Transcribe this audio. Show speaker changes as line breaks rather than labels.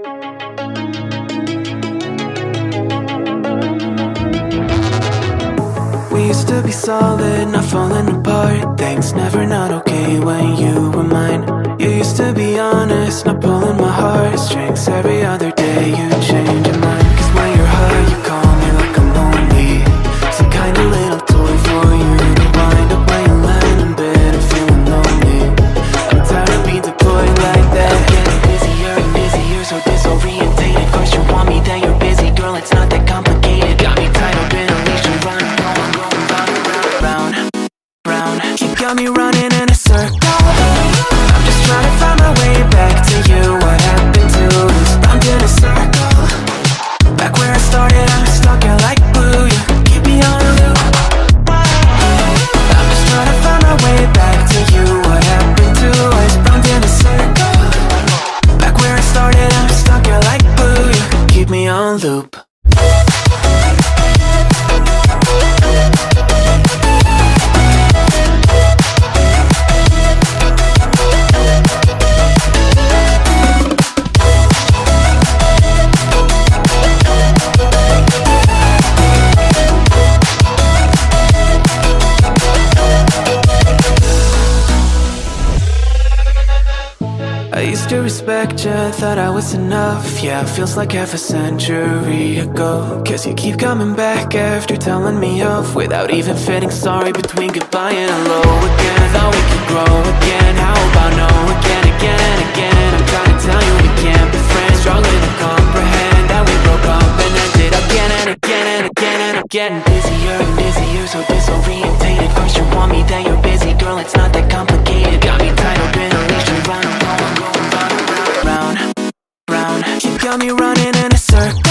We used to be solid, not falling apart. Things never not okay when you were mine. You used to be honest, not pulling my heartstrings. Every other day you change your mind. Cause when you're high you call me like I'm lonely. Some kind of little toy for you to wind up when you land in bed and feeling lonely. I'm tired of being deployed like that. I'm getting busier and busier, so disorientated. First you want me, then you're busy. Girl, it's not that complicated. Got me tied up in a leash and running. You got me running in a circle. I'm just trying to find my way back to you. What happened to us? Round in a circle. Back where I started, I'm stuck out like glue. You keep me on a loop. I'm just trying to find my way back to you. What happened to us? Round in a circle. Back where I started, I'm stuck out like glue. You keep me on loop. I used to respect you, thought I was enough. Yeah, feels like half a century ago. Cause you keep coming back after telling me off, without even feeling sorry between goodbye and hello again. Thought we could grow again, how about no again, again and again. I'm trying to tell you we can't be friends, struggling to comprehend that we broke up and ended again and again and again. And I'm getting busier and busier, so disorientated. First you want me, then you're busy. Girl, it's not that complicated. Got me tied up in a leash and running. You got me running in a circle.